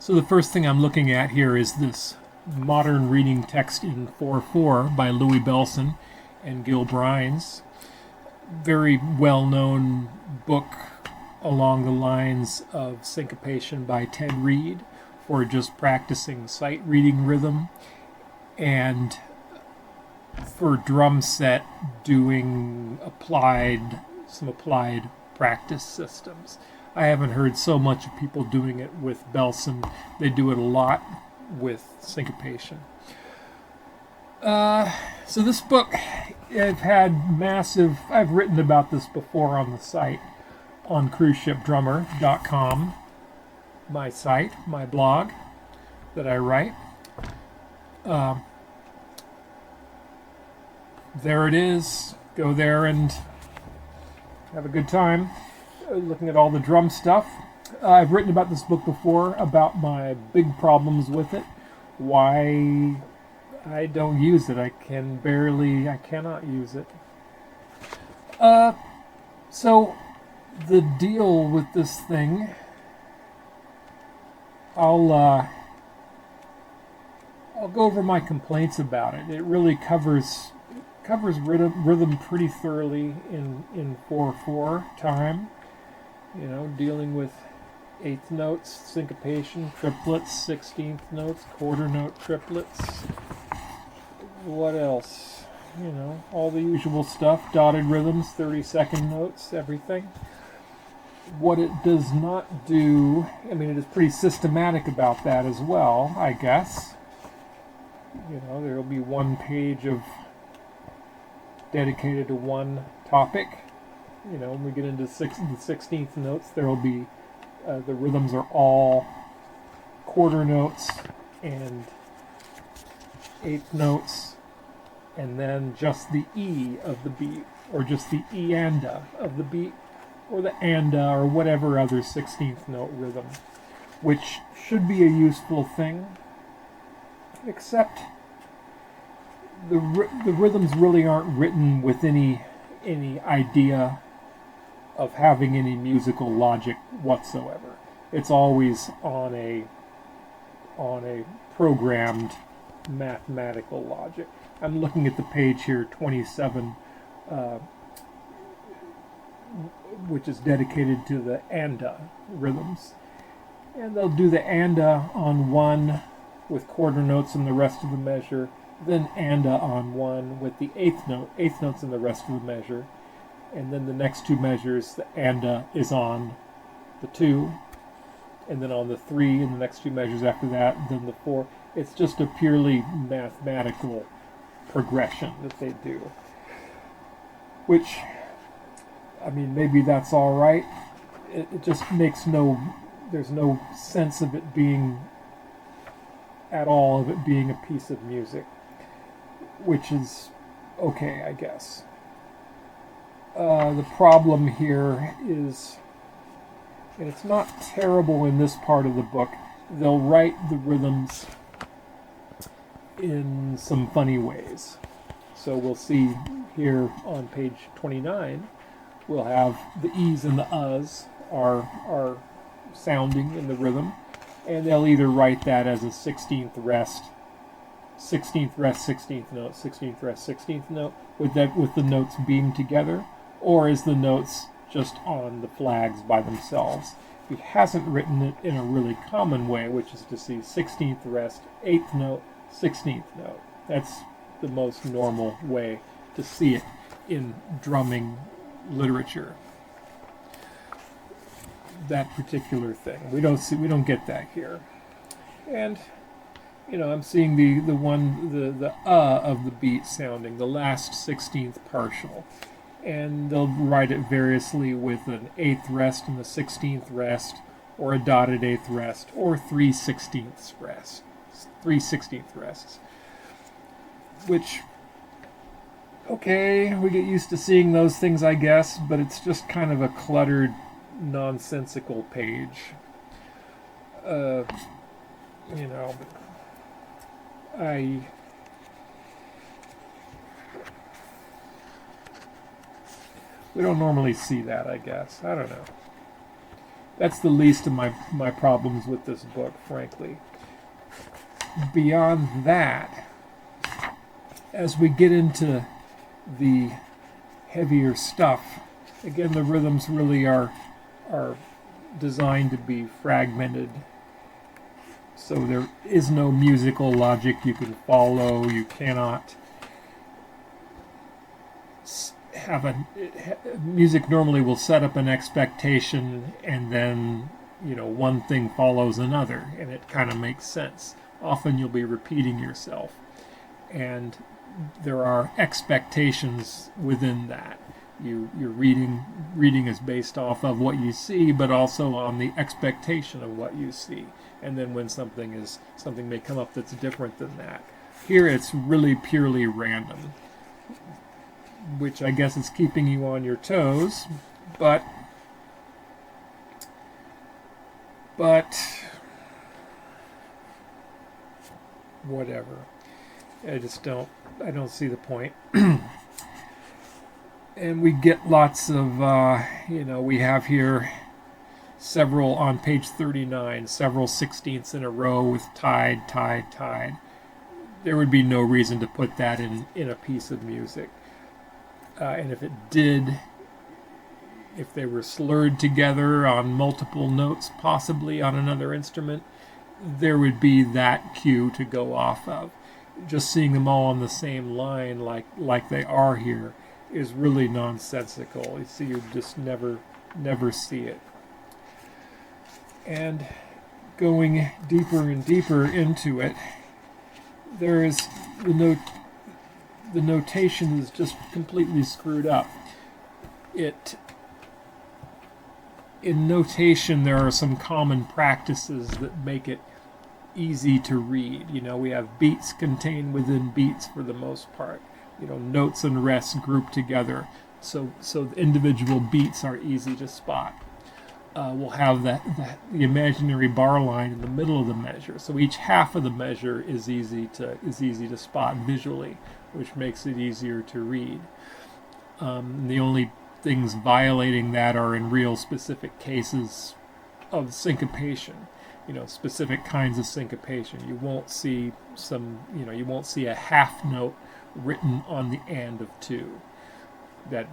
So the first thing I'm looking at here is this modern reading text in 4/4 by Louis Bellson and Gil Brines. Very well-known book along the lines of Syncopation by Ted Reed for just practicing sight reading rhythm, and for drum set doing some applied practice systems. I haven't heard so much of people doing it with Bellson. They do it a lot with syncopation. So this book, I've written about this before on the site, on cruiseshipdrummer.com, my site, my blog that I write. There it is. Go there and have a good time looking at all the drum stuff. I've written about this book before, about my big problems with it, why I don't use it. I cannot use it. So the deal with this thing, I'll go over my complaints about it. It really covers rhythm pretty thoroughly in 4/4 time. You know, dealing with eighth notes, syncopation, triplets, 16th notes, quarter note triplets. What else? You know, all the usual stuff, dotted rhythms, 30-second notes, everything. What it does not do, I mean, it is pretty systematic about that as well, I guess. You know, there will be one page dedicated to one topic. You know, when we get into the 16th notes, there will be the rhythms are all quarter notes and eighth notes, and then just the E of the beat, or just the E-anda of the beat, or the anda, or whatever other 16th note rhythm, which should be a useful thing, except the rhythms really aren't written with any idea of having any musical logic whatsoever. It's always on a programmed mathematical logic. I'm looking at the page here, 27, which is dedicated to the anda rhythms. And they'll do the anda on one with quarter notes in the rest of the measure, then anda on one with the eighth notes in the rest of the measure, and then the next two measures, the anda is on the 2, and then on the 3, and the next two measures after that, then the 4. It's just a purely mathematical progression that they do. Which, I mean, maybe that's all right. It just makes there's no sense of it being, at all, of it being a piece of music. Which is okay, I guess. The problem here is, and it's not terrible in this part of the book, they'll write the rhythms in some funny ways. So we'll see here on page 29, we'll have the E's and the U's are sounding in the rhythm, and they'll either write that as a 16th rest, 16th rest, 16th note, 16th rest, 16th note, with the notes being together, or is the notes just on the flags by themselves. He hasn't written it in a really common way, which is to see 16th rest, 8th note, 16th note. That's the most normal way to see it in drumming literature. That particular thing. We don't get that here. And you know, I'm seeing the of the beat sounding, the last 16th partial. And they'll write it variously with an 8th rest and the 16th rest, or a dotted 8th rest, or 3/16th rests. Which, okay, we get used to seeing those things, I guess, but it's just kind of a cluttered, nonsensical page. You know, we don't normally see that, I guess. I don't know. That's the least of my problems with this book, frankly. Beyond that, as we get into the heavier stuff, again, the rhythms really are designed to be fragmented. So there is no musical logic you can follow. You cannot have music normally will set up an expectation, and then one thing follows another, and it kind of makes sense. Often you'll be repeating yourself, and there are expectations within that. Your reading is based off of what you see, but also on the expectation of what you see. And then when something may come up that's different than that. Here it's really purely random, which I guess is keeping you on your toes, but whatever. I don't see the point. And we get lots of, we have here several on page 39, several 16ths in a row with tied, tied, tied. There would be no reason to put that in a piece of music. And if it did, if they were slurred together on multiple notes, possibly on another instrument, there would be that cue to go off of. Just seeing them all on the same line like they are here is really nonsensical. You see, you just never see it. And going deeper and deeper into it, there is the notation is just completely screwed up. In notation, there are some common practices that make it easy to read. We have beats contained within beats for the most part. Notes and rests grouped together, so the individual beats are easy to spot. We'll have the imaginary bar line in the middle of the measure, so each half of the measure is easy to spot visually, which makes it easier to read. The only things violating that are in real specific cases of syncopation. Specific kinds of syncopation. You won't see a half note written on the and of two. That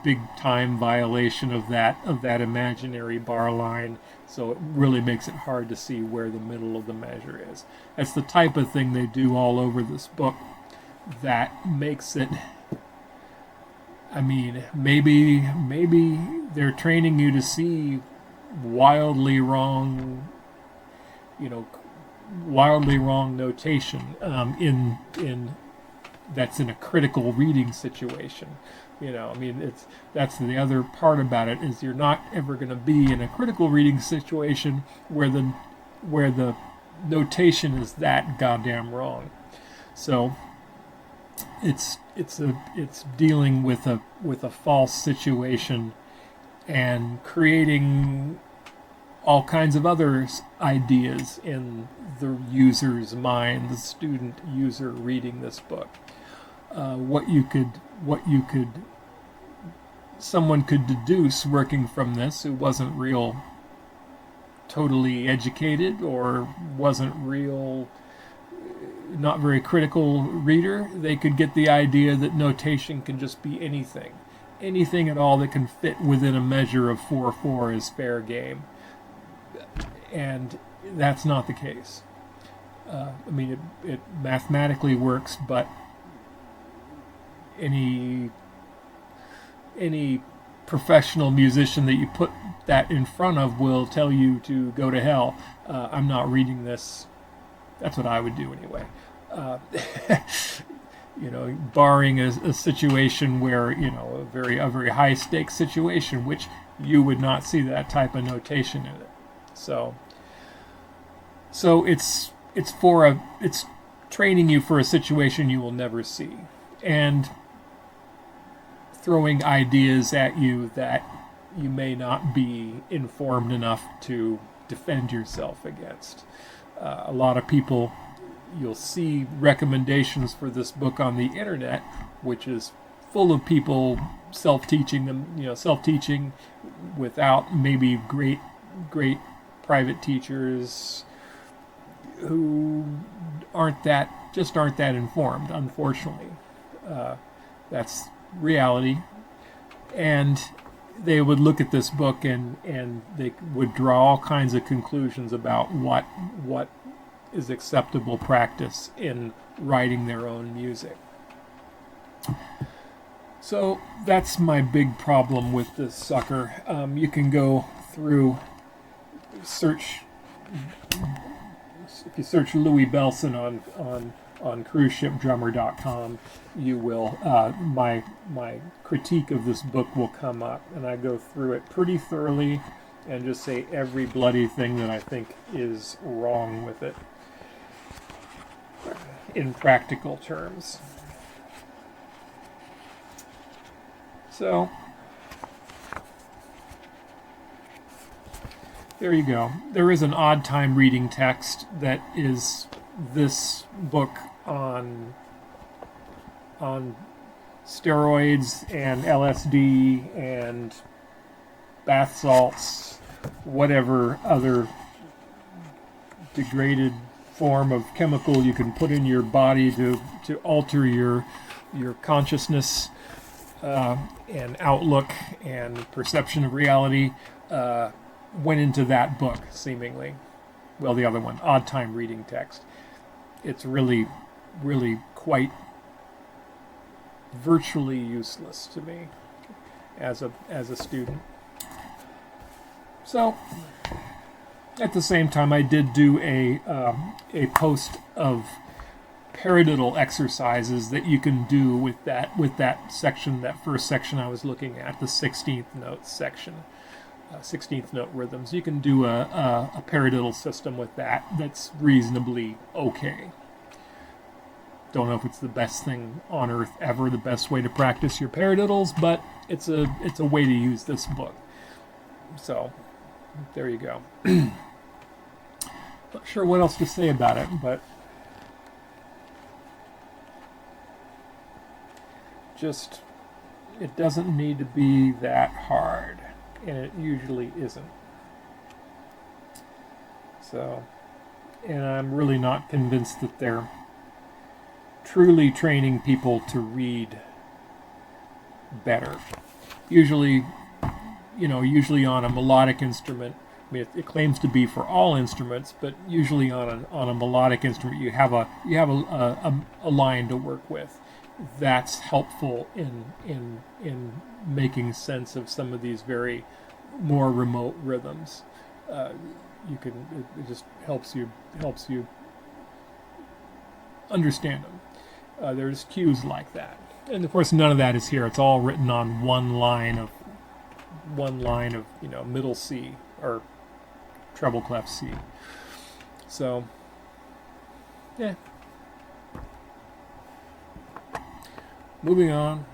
big time violation of that imaginary bar line, so it really makes it hard to see where the middle of the measure is. That's the type of thing they do all over this book that makes it, maybe they're training you to see wildly wrong notation in that's in a critical reading situation. That's the other part about it, is you're not ever going to be in a critical reading situation where the notation is that goddamn wrong. So it's dealing with a false situation and creating all kinds of other ideas in the user's mind, the student user reading this book. Someone could deduce working from this who wasn't real totally educated or wasn't real not very critical reader. They could get the idea that notation can just be anything at all that can fit within a measure of 4/4 is fair game, and that's not the case. It mathematically works, but any professional musician that you put that in front of will tell you to go to hell. I'm not reading this. That's what I would do anyway. Barring a situation where, a very high stakes situation, which you would not see that type of notation in it. So it's training you for a situation you will never see, and throwing ideas at you that you may not be informed enough to defend yourself against. A lot of people, you'll see recommendations for this book on the internet, which is full of people self-teaching without maybe great great private teachers who aren't that informed, unfortunately. That's reality. And they would look at this book and they would draw all kinds of conclusions about what is acceptable practice in writing their own music. So that's my big problem with this sucker. You can go through search. If you search Louis Bellson on cruiseshipdrummer.com, you will my critique of this book will come up, and I go through it pretty thoroughly and just say every bloody thing that I think is wrong with it in practical terms. So there you go. There is an odd time reading text that is this book on steroids and LSD and bath salts, whatever other degraded form of chemical you can put in your body to alter your consciousness and outlook and perception of reality went into that book, seemingly. Well, the other one, odd time reading text. It's really, really quite virtually useless to me as a student. So, at the same time, I did do a post of paradiddle exercises that you can do with that section, that first section I was looking at, the 16th note section, 16th note rhythms. You can do a paradiddle system with that that's reasonably okay. Don't know if it's the best thing on earth ever, the best way to practice your paradiddles, but it's a way to use this book. So there you go. Not sure what else to say about it, but just it doesn't need to be that hard, and it usually isn't. So, and I'm really not convinced that they're truly training people to read better. Usually on a melodic instrument, I mean, it claims to be for all instruments, but usually on a melodic instrument, you have a line to work with. That's helpful in making sense of some of these very more remote rhythms. It just helps you understand them. There's cues like that, and of course none of that is here. It's all written on one line of middle C or treble clef C. So yeah. Moving on.